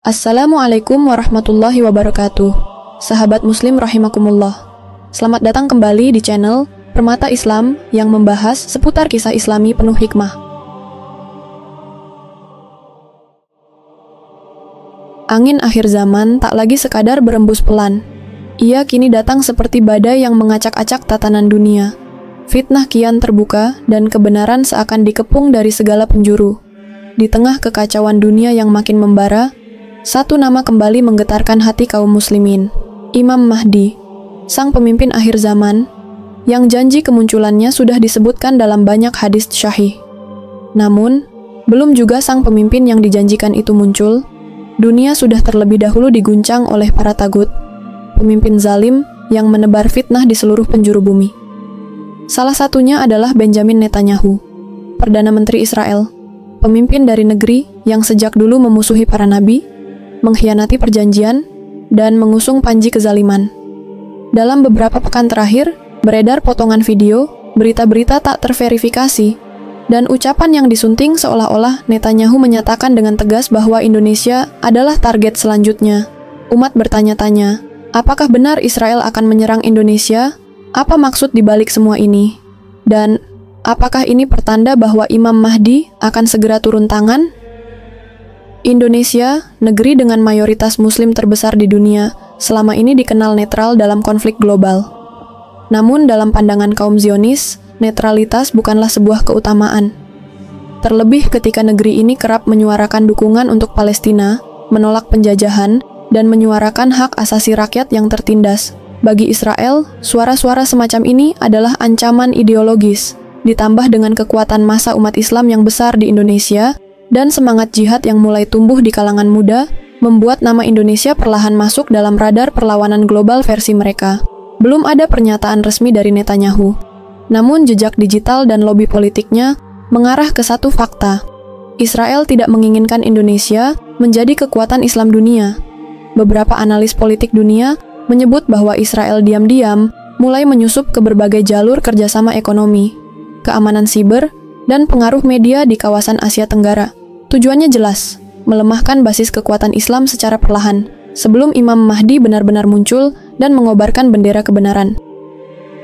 Assalamualaikum warahmatullahi wabarakatuh. Sahabat muslim rahimakumullah. Selamat datang kembali di channel Permata Islam yang membahas seputar kisah islami penuh hikmah. Angin akhir zaman tak lagi sekadar berembus pelan. Ia kini datang seperti badai yang mengacak-acak tatanan dunia. Fitnah kian terbuka dan kebenaran seakan dikepung dari segala penjuru. Di tengah kekacauan dunia yang makin membara, satu nama kembali menggetarkan hati kaum muslimin, Imam Mahdi, sang pemimpin akhir zaman, yang janji kemunculannya sudah disebutkan dalam banyak hadis syahih. Namun, belum juga sang pemimpin yang dijanjikan itu muncul, dunia sudah terlebih dahulu diguncang oleh para tagut, pemimpin zalim yang menebar fitnah di seluruh penjuru bumi. Salah satunya adalah Benjamin Netanyahu, Perdana Menteri Israel, pemimpin dari negeri yang sejak dulu memusuhi para nabi, mengkhianati perjanjian, dan mengusung panji kezaliman. Dalam beberapa pekan terakhir, beredar potongan video, berita-berita tak terverifikasi, dan ucapan yang disunting seolah-olah Netanyahu menyatakan dengan tegas bahwa Indonesia adalah target selanjutnya. Umat bertanya-tanya, apakah benar Israel akan menyerang Indonesia? Apa maksud dibalik semua ini? Dan apakah ini pertanda bahwa Imam Mahdi akan segera turun tangan? Indonesia, negeri dengan mayoritas muslim terbesar di dunia, selama ini dikenal netral dalam konflik global. Namun dalam pandangan kaum Zionis, netralitas bukanlah sebuah keutamaan. Terlebih ketika negeri ini kerap menyuarakan dukungan untuk Palestina, menolak penjajahan, dan menyuarakan hak asasi rakyat yang tertindas. Bagi Israel, suara-suara semacam ini adalah ancaman ideologis, ditambah dengan kekuatan massa umat Islam yang besar di Indonesia, dan semangat jihad yang mulai tumbuh di kalangan muda, membuat nama Indonesia perlahan masuk dalam radar perlawanan global versi mereka. Belum ada pernyataan resmi dari Netanyahu. Namun jejak digital dan lobi politiknya mengarah ke satu fakta. Israel tidak menginginkan Indonesia menjadi kekuatan Islam dunia. Beberapa analis politik dunia menyebut bahwa Israel diam-diam mulai menyusup ke berbagai jalur kerjasama ekonomi, keamanan siber, dan pengaruh media di kawasan Asia Tenggara. Tujuannya jelas, melemahkan basis kekuatan Islam secara perlahan, sebelum Imam Mahdi benar-benar muncul dan mengobarkan bendera kebenaran.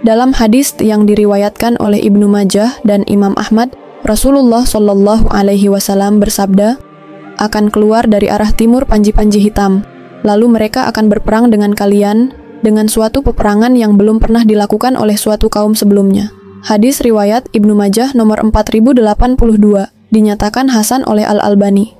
Dalam hadis yang diriwayatkan oleh Ibnu Majah dan Imam Ahmad, Rasulullah Shallallahu Alaihi Wasallam bersabda, akan keluar dari arah timur panji-panji hitam, lalu mereka akan berperang dengan kalian, dengan suatu peperangan yang belum pernah dilakukan oleh suatu kaum sebelumnya. Hadis riwayat Ibnu Majah nomor 4082, dinyatakan hasan oleh Al-Albani.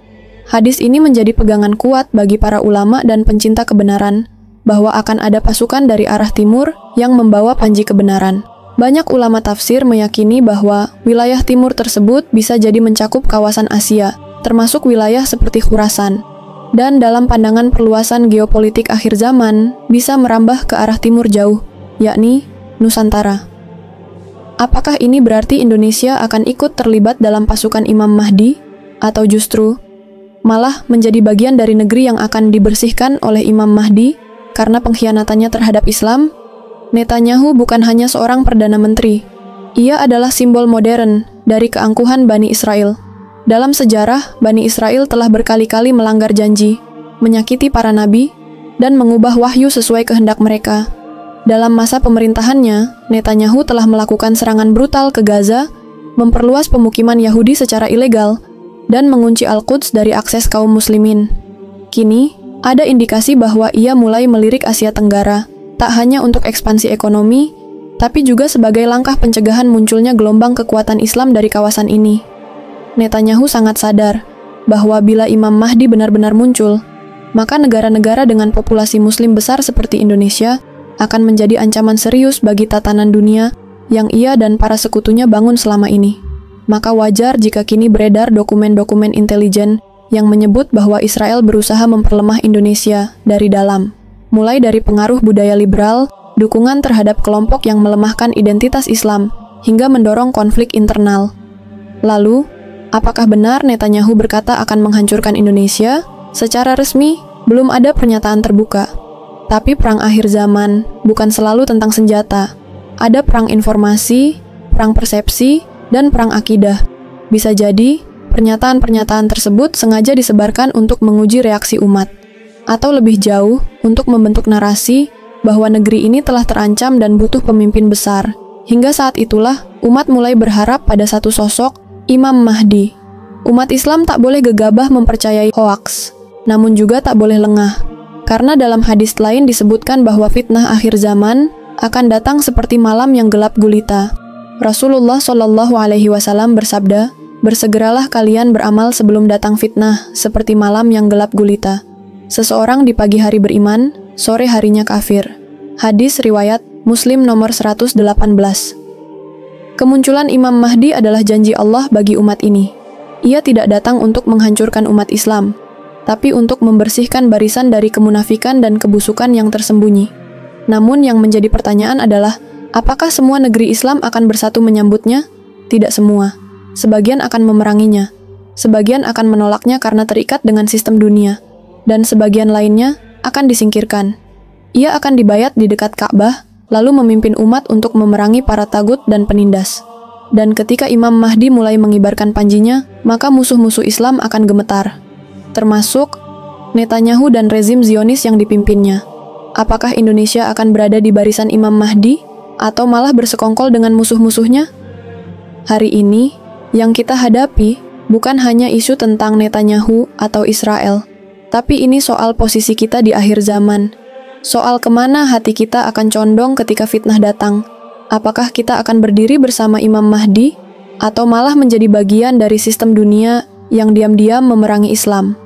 Hadis ini menjadi pegangan kuat bagi para ulama dan pencinta kebenaran, bahwa akan ada pasukan dari arah timur yang membawa panji kebenaran. Banyak ulama tafsir meyakini bahwa wilayah timur tersebut bisa jadi mencakup kawasan Asia, termasuk wilayah seperti Khurasan. Dan dalam pandangan perluasan geopolitik akhir zaman, bisa merambah ke arah timur jauh, yakni Nusantara. Apakah ini berarti Indonesia akan ikut terlibat dalam pasukan Imam Mahdi? Atau justru malah menjadi bagian dari negeri yang akan dibersihkan oleh Imam Mahdi karena pengkhianatannya terhadap Islam? Netanyahu bukan hanya seorang Perdana Menteri. Ia adalah simbol modern dari keangkuhan Bani Israel. Dalam sejarah, Bani Israel telah berkali-kali melanggar janji, menyakiti para nabi, dan mengubah wahyu sesuai kehendak mereka. Dalam masa pemerintahannya, Netanyahu telah melakukan serangan brutal ke Gaza, memperluas pemukiman Yahudi secara ilegal, dan mengunci Al-Quds dari akses kaum muslimin. Kini, ada indikasi bahwa ia mulai melirik Asia Tenggara, tak hanya untuk ekspansi ekonomi, tapi juga sebagai langkah pencegahan munculnya gelombang kekuatan Islam dari kawasan ini. Netanyahu sangat sadar bahwa bila Imam Mahdi benar-benar muncul, maka negara-negara dengan populasi muslim besar seperti Indonesia akan menjadi ancaman serius bagi tatanan dunia yang ia dan para sekutunya bangun selama ini. Maka wajar jika kini beredar dokumen-dokumen intelijen yang menyebut bahwa Israel berusaha memperlemah Indonesia dari dalam, mulai dari pengaruh budaya liberal, dukungan terhadap kelompok yang melemahkan identitas Islam, hingga mendorong konflik internal. Lalu, apakah benar Netanyahu berkata akan menghancurkan Indonesia? Secara resmi, belum ada pernyataan terbuka. Tapi perang akhir zaman bukan selalu tentang senjata. Ada perang informasi, perang persepsi, dan perang akidah. Bisa jadi, Pernyataan-pernyataan tersebut sengaja disebarkan untuk menguji reaksi umat, atau lebih jauh, untuk membentuk narasi bahwa negeri ini telah terancam dan butuh pemimpin besar. Hingga saat itulah, umat mulai berharap pada satu sosok, Imam Mahdi. Umat Islam tak boleh gegabah mempercayai hoaks, namun juga tak boleh lengah. Karena dalam hadis lain disebutkan bahwa fitnah akhir zaman akan datang seperti malam yang gelap gulita. Rasulullah Shallallahu Alaihi Wasallam bersabda, "Bersegeralah kalian beramal sebelum datang fitnah, seperti malam yang gelap gulita. Seseorang di pagi hari beriman, sore harinya kafir." Hadis riwayat Muslim nomor 118. Kemunculan Imam Mahdi adalah janji Allah bagi umat ini. Ia tidak datang untuk menghancurkan umat Islam, tapi untuk membersihkan barisan dari kemunafikan dan kebusukan yang tersembunyi. Namun yang menjadi pertanyaan adalah, apakah semua negeri Islam akan bersatu menyambutnya? Tidak semua. Sebagian akan memeranginya. Sebagian akan menolaknya karena terikat dengan sistem dunia. Dan sebagian lainnya akan disingkirkan. Ia akan dibayat di dekat Ka'bah, lalu memimpin umat untuk memerangi para tagut dan penindas. Dan ketika Imam Mahdi mulai mengibarkan panjinya, maka musuh-musuh Islam akan gemetar. Termasuk Netanyahu dan rezim Zionis yang dipimpinnya. Apakah Indonesia akan berada di barisan Imam Mahdi, atau malah bersekongkol dengan musuh-musuhnya? Hari ini, yang kita hadapi bukan hanya isu tentang Netanyahu atau Israel, tapi ini soal posisi kita di akhir zaman. Soal kemana hati kita akan condong ketika fitnah datang. Apakah kita akan berdiri bersama Imam Mahdi, atau malah menjadi bagian dari sistem dunia yang diam-diam memerangi Islam?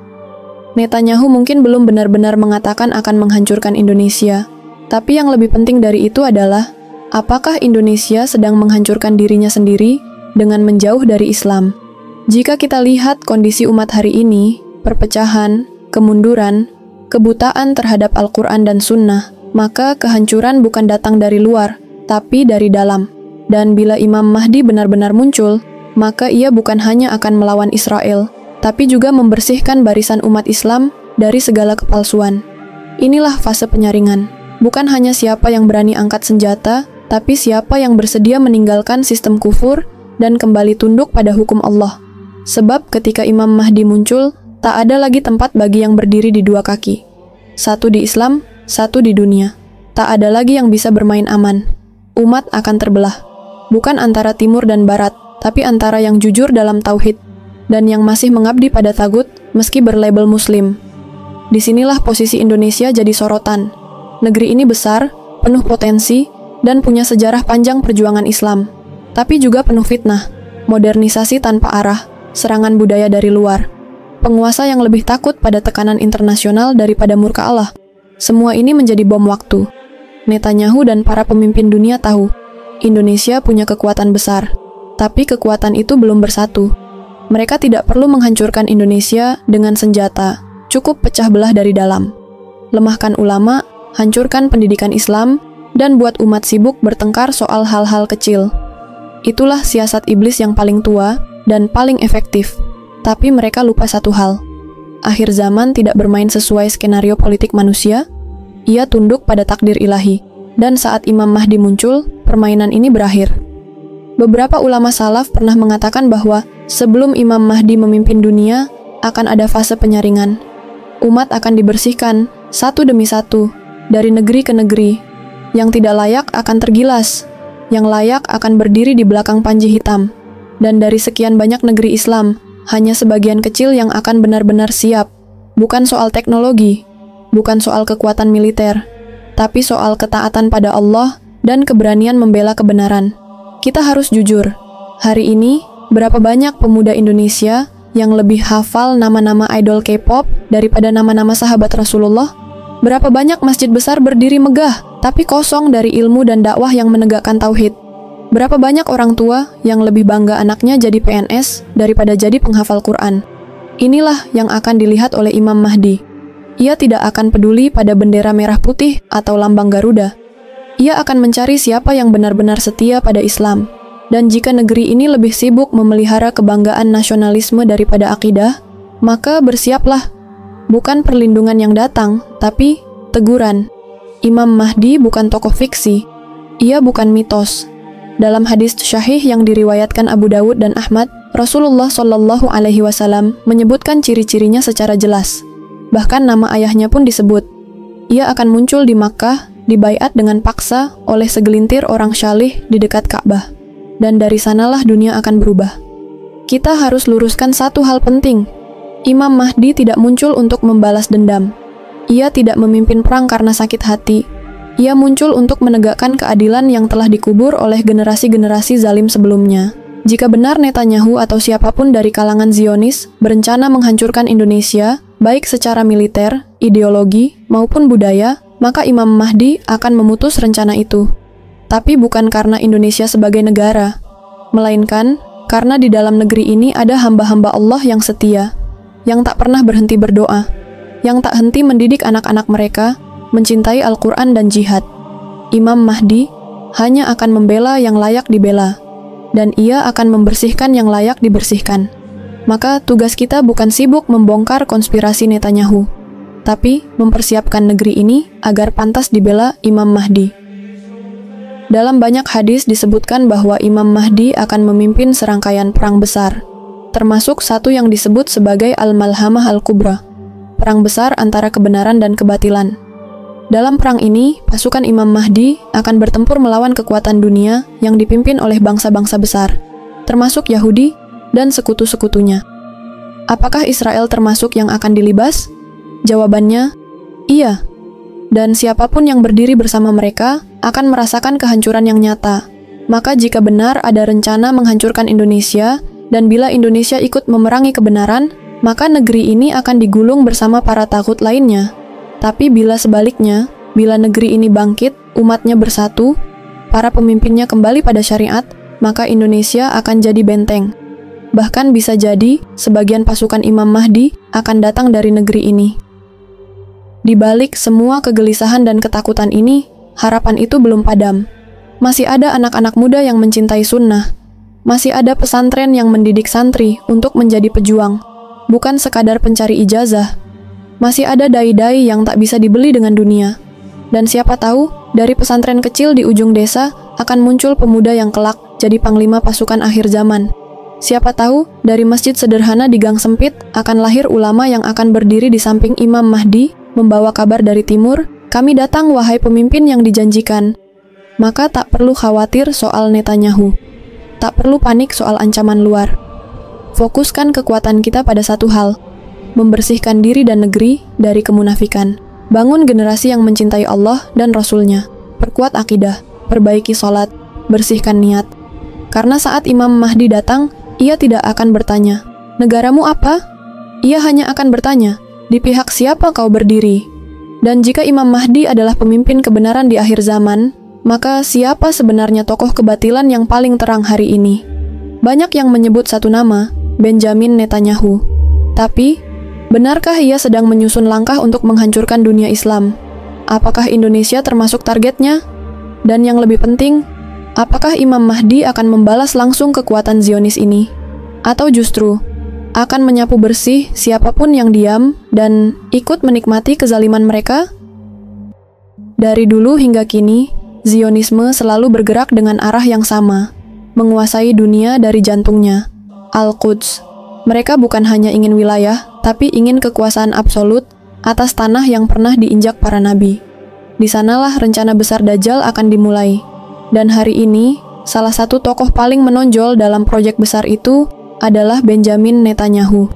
Netanyahu mungkin belum benar-benar mengatakan akan menghancurkan Indonesia, tapi yang lebih penting dari itu adalah, apakah Indonesia sedang menghancurkan dirinya sendiri dengan menjauh dari Islam? Jika kita lihat kondisi umat hari ini, perpecahan, kemunduran, kebutaan terhadap Al-Quran dan Sunnah, maka kehancuran bukan datang dari luar, tapi dari dalam. Dan bila Imam Mahdi benar-benar muncul, maka ia bukan hanya akan melawan Israel, tapi juga membersihkan barisan umat Islam dari segala kepalsuan. Inilah fase penyaringan. Bukan hanya siapa yang berani angkat senjata, tapi siapa yang bersedia meninggalkan sistem kufur dan kembali tunduk pada hukum Allah. Sebab ketika Imam Mahdi muncul, tak ada lagi tempat bagi yang berdiri di dua kaki. Satu di Islam, satu di dunia. Tak ada lagi yang bisa bermain aman. Umat akan terbelah. Bukan antara timur dan barat, tapi antara yang jujur dalam tauhid dan yang masih mengabdi pada tagut meski berlabel Muslim. Disinilah posisi Indonesia jadi sorotan. Negeri ini besar, penuh potensi, dan punya sejarah panjang perjuangan Islam. Tapi juga penuh fitnah, modernisasi tanpa arah, serangan budaya dari luar, penguasa yang lebih takut pada tekanan internasional daripada murka Allah. Semua ini menjadi bom waktu. Netanyahu dan para pemimpin dunia tahu, Indonesia punya kekuatan besar, tapi kekuatan itu belum bersatu. Mereka tidak perlu menghancurkan Indonesia dengan senjata, cukup pecah belah dari dalam. Lemahkan ulama, hancurkan pendidikan Islam, dan buat umat sibuk bertengkar soal hal-hal kecil. Itulah siasat iblis yang paling tua dan paling efektif. Tapi mereka lupa satu hal. Akhir zaman tidak bermain sesuai skenario politik manusia, ia tunduk pada takdir ilahi. Dan saat Imam Mahdi muncul, permainan ini berakhir. Beberapa ulama salaf pernah mengatakan bahwa sebelum Imam Mahdi memimpin dunia, akan ada fase penyaringan. Umat akan dibersihkan satu demi satu, dari negeri ke negeri. Yang tidak layak akan tergilas, yang layak akan berdiri di belakang panji hitam. Dan dari sekian banyak negeri Islam, hanya sebagian kecil yang akan benar-benar siap. Bukan soal teknologi, bukan soal kekuatan militer, tapi soal ketaatan pada Allah dan keberanian membela kebenaran. Kita harus jujur, hari ini berapa banyak pemuda Indonesia yang lebih hafal nama-nama idol K-pop daripada nama-nama sahabat Rasulullah? Berapa banyak masjid besar berdiri megah, tapi kosong dari ilmu dan dakwah yang menegakkan tauhid? Berapa banyak orang tua yang lebih bangga anaknya jadi PNS daripada jadi penghafal Quran? Inilah yang akan dilihat oleh Imam Mahdi. Ia tidak akan peduli pada bendera merah putih atau lambang Garuda. Ia akan mencari siapa yang benar-benar setia pada Islam. Dan jika negeri ini lebih sibuk memelihara kebanggaan nasionalisme daripada akidah, maka bersiaplah. Bukan perlindungan yang datang, tapi teguran. Imam Mahdi bukan tokoh fiksi. Ia bukan mitos. Dalam hadis syahih yang diriwayatkan Abu Dawud dan Ahmad, Rasulullah Shallallahu Alaihi Wasallam menyebutkan ciri-cirinya secara jelas. Bahkan nama ayahnya pun disebut. Ia akan muncul di Makkah, dibaiat dengan paksa oleh segelintir orang syalih di dekat Ka'bah. Dan dari sanalah dunia akan berubah. Kita harus luruskan satu hal penting. Imam Mahdi tidak muncul untuk membalas dendam. Ia tidak memimpin perang karena sakit hati. Ia muncul untuk menegakkan keadilan yang telah dikubur oleh generasi-generasi zalim sebelumnya. Jika benar Netanyahu atau siapapun dari kalangan Zionis berencana menghancurkan Indonesia, baik secara militer, ideologi, maupun budaya, maka Imam Mahdi akan memutus rencana itu. Tapi bukan karena Indonesia sebagai negara, melainkan karena di dalam negeri ini ada hamba-hamba Allah yang setia, yang tak pernah berhenti berdoa, yang tak henti mendidik anak-anak mereka, mencintai Al-Quran dan jihad. Imam Mahdi hanya akan membela yang layak dibela, dan ia akan membersihkan yang layak dibersihkan. Maka tugas kita bukan sibuk membongkar konspirasi Netanyahu, tapi mempersiapkan negeri ini agar pantas dibela Imam Mahdi. Dalam banyak hadis disebutkan bahwa Imam Mahdi akan memimpin serangkaian perang besar, termasuk satu yang disebut sebagai Al-Malhamah Al-Kubra, perang besar antara kebenaran dan kebatilan. Dalam perang ini, pasukan Imam Mahdi akan bertempur melawan kekuatan dunia yang dipimpin oleh bangsa-bangsa besar, termasuk Yahudi dan sekutu-sekutunya. Apakah Israel termasuk yang akan dilibas? Jawabannya, iya. Dan siapapun yang berdiri bersama mereka akan merasakan kehancuran yang nyata. Maka jika benar ada rencana menghancurkan Indonesia, dan bila Indonesia ikut memerangi kebenaran, maka negeri ini akan digulung bersama para taghut lainnya. Tapi bila sebaliknya, bila negeri ini bangkit, umatnya bersatu, para pemimpinnya kembali pada syariat, maka Indonesia akan jadi benteng. Bahkan bisa jadi, sebagian pasukan Imam Mahdi akan datang dari negeri ini. Di balik semua kegelisahan dan ketakutan ini, harapan itu belum padam. Masih ada anak-anak muda yang mencintai sunnah. Masih ada pesantren yang mendidik santri untuk menjadi pejuang, bukan sekadar pencari ijazah. Masih ada dai-dai yang tak bisa dibeli dengan dunia. Dan siapa tahu, dari pesantren kecil di ujung desa akan muncul pemuda yang kelak jadi panglima pasukan akhir zaman. Siapa tahu, dari masjid sederhana di gang sempit akan lahir ulama yang akan berdiri di samping Imam Mahdi, membawa kabar dari timur, "Kami datang wahai pemimpin yang dijanjikan." Maka tak perlu khawatir soal Netanyahu. Tak perlu panik soal ancaman luar. Fokuskan kekuatan kita pada satu hal, membersihkan diri dan negeri dari kemunafikan. Bangun generasi yang mencintai Allah dan Rasul-Nya. Perkuat akidah, perbaiki sholat, bersihkan niat. Karena saat Imam Mahdi datang, ia tidak akan bertanya, "Negaramu apa?" Ia hanya akan bertanya, "Di pihak siapa kau berdiri?" Dan jika Imam Mahdi adalah pemimpin kebenaran di akhir zaman, maka siapa sebenarnya tokoh kebatilan yang paling terang hari ini? Banyak yang menyebut satu nama, Benjamin Netanyahu. Tapi, benarkah ia sedang menyusun langkah untuk menghancurkan dunia Islam? Apakah Indonesia termasuk targetnya? Dan yang lebih penting, apakah Imam Mahdi akan membalas langsung kekuatan Zionis ini? Atau justru akan menyapu bersih siapapun yang diam dan ikut menikmati kezaliman mereka? Dari dulu hingga kini, Zionisme selalu bergerak dengan arah yang sama, menguasai dunia dari jantungnya, Al-Quds. Mereka bukan hanya ingin wilayah, tapi ingin kekuasaan absolut atas tanah yang pernah diinjak para nabi. Di sanalah rencana besar Dajjal akan dimulai. Dan hari ini, salah satu tokoh paling menonjol dalam proyek besar itu adalah Benjamin Netanyahu.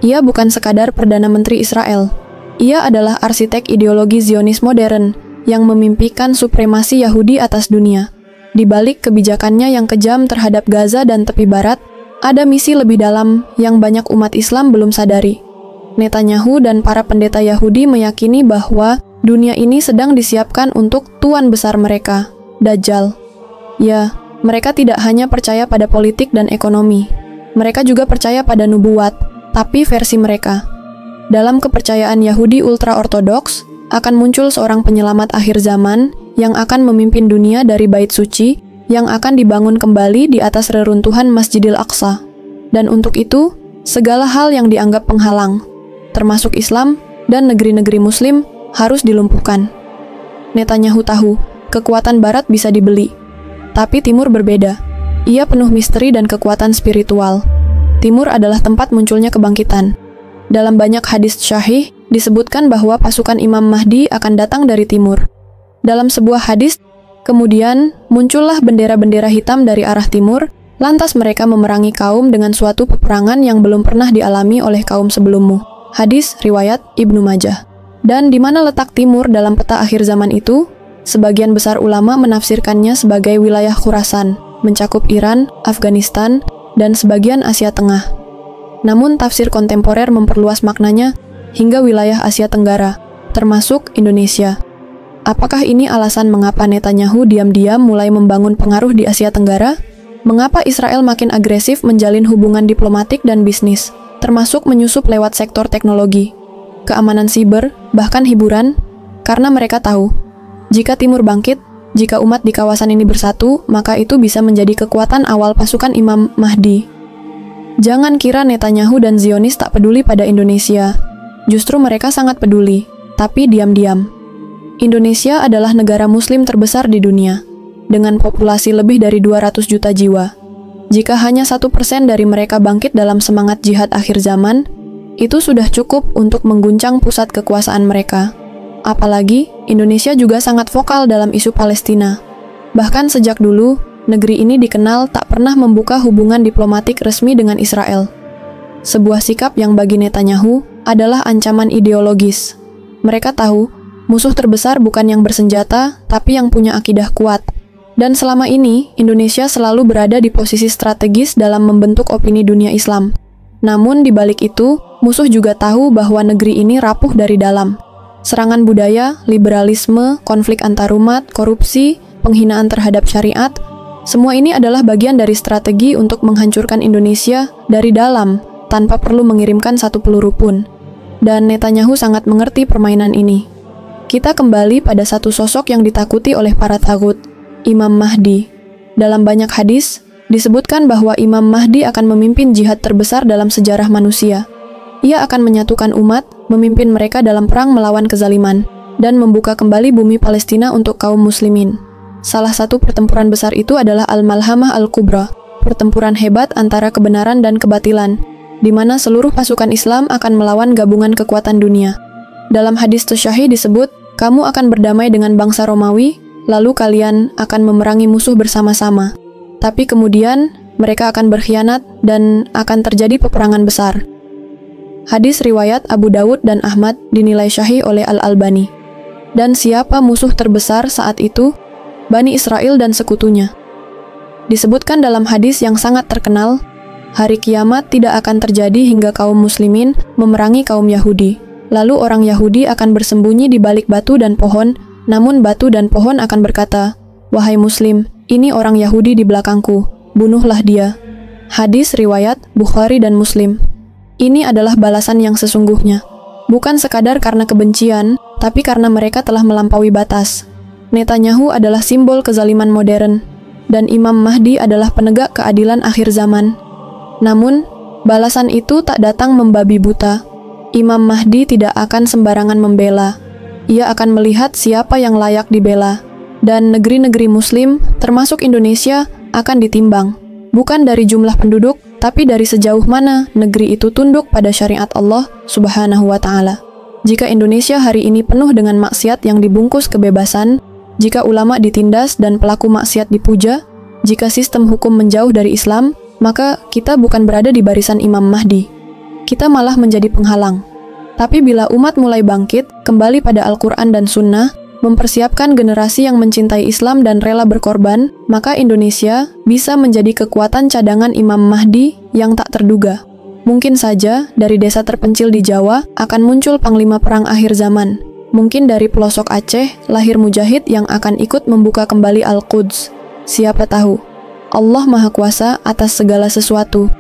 Ia bukan sekadar Perdana Menteri Israel. Ia adalah arsitek ideologi Zionis modern yang memimpikan supremasi Yahudi atas dunia. Di balik kebijakannya yang kejam terhadap Gaza dan tepi barat, ada misi lebih dalam yang banyak umat Islam belum sadari. Netanyahu dan para pendeta Yahudi meyakini bahwa dunia ini sedang disiapkan untuk tuan besar mereka, Dajjal. Ya, mereka tidak hanya percaya pada politik dan ekonomi. Mereka juga percaya pada nubuat, tapi versi mereka. Dalam kepercayaan Yahudi ultra-ortodoks, akan muncul seorang penyelamat akhir zaman yang akan memimpin dunia dari bait suci yang akan dibangun kembali di atas reruntuhan Masjidil Aqsa. Dan untuk itu, segala hal yang dianggap penghalang, termasuk Islam dan negeri-negeri Muslim, harus dilumpuhkan. Netanyahu tahu, kekuatan Barat bisa dibeli. Tapi Timur berbeda. Ia penuh misteri dan kekuatan spiritual. timur adalah tempat munculnya kebangkitan. Dalam banyak hadis syahih, disebutkan bahwa pasukan Imam Mahdi akan datang dari timur. Dalam sebuah hadis, kemudian muncullah bendera-bendera hitam dari arah timur, lantas mereka memerangi kaum dengan suatu peperangan yang belum pernah dialami oleh kaum sebelummu. Hadis riwayat Ibnu Majah. Dan di mana letak timur dalam peta akhir zaman itu? Sebagian besar ulama menafsirkannya sebagai wilayah Khurasan, mencakup Iran, Afghanistan, dan sebagian Asia Tengah. Namun tafsir kontemporer memperluas maknanya hingga wilayah Asia Tenggara, termasuk Indonesia. Apakah ini alasan mengapa Netanyahu diam-diam mulai membangun pengaruh di Asia Tenggara? Mengapa Israel makin agresif menjalin hubungan diplomatik dan bisnis, termasuk menyusup lewat sektor teknologi, keamanan siber, bahkan hiburan? Karena mereka tahu, jika Timur bangkit, jika umat di kawasan ini bersatu, maka itu bisa menjadi kekuatan awal pasukan Imam Mahdi. Jangan kira Netanyahu dan Zionis tak peduli pada Indonesia. Justru mereka sangat peduli, tapi diam-diam. Indonesia adalah negara muslim terbesar di dunia, dengan populasi lebih dari 200 juta jiwa. Jika hanya 1% dari mereka bangkit dalam semangat jihad akhir zaman, itu sudah cukup untuk mengguncang pusat kekuasaan mereka. Apalagi, Indonesia juga sangat vokal dalam isu Palestina. Bahkan sejak dulu, negeri ini dikenal tak pernah membuka hubungan diplomatik resmi dengan Israel. Sebuah sikap yang bagi Netanyahu adalah ancaman ideologis. Mereka tahu, musuh terbesar bukan yang bersenjata, tapi yang punya akidah kuat. Dan selama ini, Indonesia selalu berada di posisi strategis dalam membentuk opini dunia Islam. Namun di balik itu, musuh juga tahu bahwa negeri ini rapuh dari dalam. Serangan budaya, liberalisme, konflik antarumat, korupsi, penghinaan terhadap syariat, semua ini adalah bagian dari strategi untuk menghancurkan Indonesia dari dalam, tanpa perlu mengirimkan satu peluru pun. Dan Netanyahu sangat mengerti permainan ini. Kita kembali pada satu sosok yang ditakuti oleh para tagut, Imam Mahdi. Dalam banyak hadis, disebutkan bahwa Imam Mahdi akan memimpin jihad terbesar dalam sejarah manusia. Ia akan menyatukan umat, memimpin mereka dalam perang melawan kezaliman, dan membuka kembali bumi Palestina untuk kaum muslimin. Salah satu pertempuran besar itu adalah Al-Malhamah Al-Kubra, pertempuran hebat antara kebenaran dan kebatilan, di mana seluruh pasukan Islam akan melawan gabungan kekuatan dunia. Dalam hadis syahih disebut, kamu akan berdamai dengan bangsa Romawi, lalu kalian akan memerangi musuh bersama-sama. Tapi kemudian, mereka akan berkhianat dan akan terjadi peperangan besar. Hadis riwayat Abu Dawud dan Ahmad dinilai syahih oleh Al-Albani. Dan siapa musuh terbesar saat itu? Bani Israel dan sekutunya. Disebutkan dalam hadis yang sangat terkenal, hari kiamat tidak akan terjadi hingga kaum muslimin memerangi kaum Yahudi. Lalu orang Yahudi akan bersembunyi di balik batu dan pohon, namun batu dan pohon akan berkata, "Wahai muslim, ini orang Yahudi di belakangku, bunuhlah dia." Hadis riwayat Bukhari dan Muslim. Ini adalah balasan yang sesungguhnya. Bukan sekadar karena kebencian, tapi karena mereka telah melampaui batas. Netanyahu adalah simbol kezaliman modern, dan Imam Mahdi adalah penegak keadilan akhir zaman. Namun, balasan itu tak datang membabi buta. Imam Mahdi tidak akan sembarangan membela. Ia akan melihat siapa yang layak dibela. Dan negeri-negeri Muslim, termasuk Indonesia, akan ditimbang. Bukan dari jumlah penduduk, tapi dari sejauh mana negeri itu tunduk pada syariat Allah Subhanahu wa Ta'ala. Jika Indonesia hari ini penuh dengan maksiat yang dibungkus kebebasan, jika ulama ditindas dan pelaku maksiat dipuja, jika sistem hukum menjauh dari Islam, maka kita bukan berada di barisan Imam Mahdi. Kita malah menjadi penghalang. Tapi bila umat mulai bangkit, kembali pada Al-Quran dan Sunnah, mempersiapkan generasi yang mencintai Islam dan rela berkorban, maka Indonesia bisa menjadi kekuatan cadangan Imam Mahdi yang tak terduga. Mungkin saja dari desa terpencil di Jawa akan muncul panglima perang akhir zaman. Mungkin dari pelosok Aceh lahir mujahid yang akan ikut membuka kembali Al-Quds. Siapa tahu? Allah Maha Kuasa atas segala sesuatu.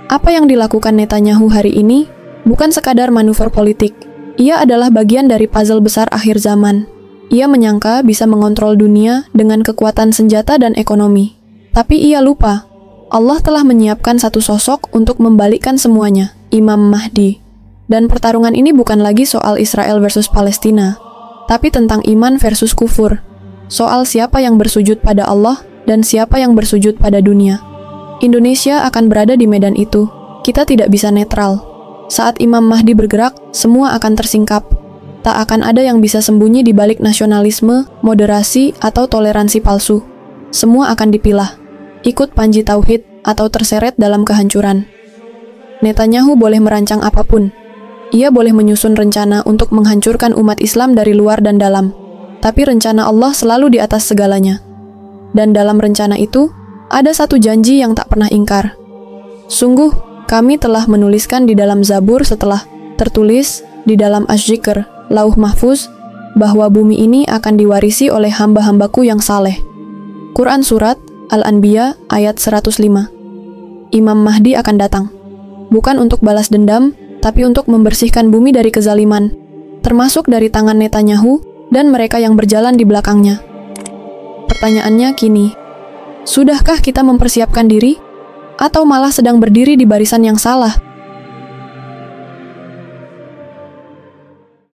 Apa yang dilakukan Netanyahu hari ini bukan sekadar manuver politik. Ia adalah bagian dari puzzle besar akhir zaman. Ia menyangka bisa mengontrol dunia dengan kekuatan senjata dan ekonomi. Tapi ia lupa, Allah telah menyiapkan satu sosok untuk membalikkan semuanya, Imam Mahdi. Dan pertarungan ini bukan lagi soal Israel versus Palestina, tapi tentang iman versus kufur. Soal siapa yang bersujud pada Allah dan siapa yang bersujud pada dunia. Indonesia akan berada di medan itu. Kita tidak bisa netral. Saat Imam Mahdi bergerak, semua akan tersingkap. Tak akan ada yang bisa sembunyi di balik nasionalisme, moderasi, atau toleransi palsu. Semua akan dipilah, ikut panji tauhid, atau terseret dalam kehancuran. Netanyahu boleh merancang apapun. Ia boleh menyusun rencana untuk menghancurkan umat Islam dari luar dan dalam. Tapi rencana Allah selalu di atas segalanya. Dan dalam rencana itu, ada satu janji yang tak pernah ingkar. Sungguh, kami telah menuliskan di dalam Zabur setelah tertulis di dalam Asy-Dzikr, Lauh Mahfuz, bahwa bumi ini akan diwarisi oleh hamba-hambaku yang saleh. Quran Surat Al-Anbiya ayat 105. Imam Mahdi akan datang. Bukan untuk balas dendam, tapi untuk membersihkan bumi dari kezaliman, termasuk dari tangan Netanyahu dan mereka yang berjalan di belakangnya. Pertanyaannya kini, sudahkah kita mempersiapkan diri? Atau malah sedang berdiri di barisan yang salah?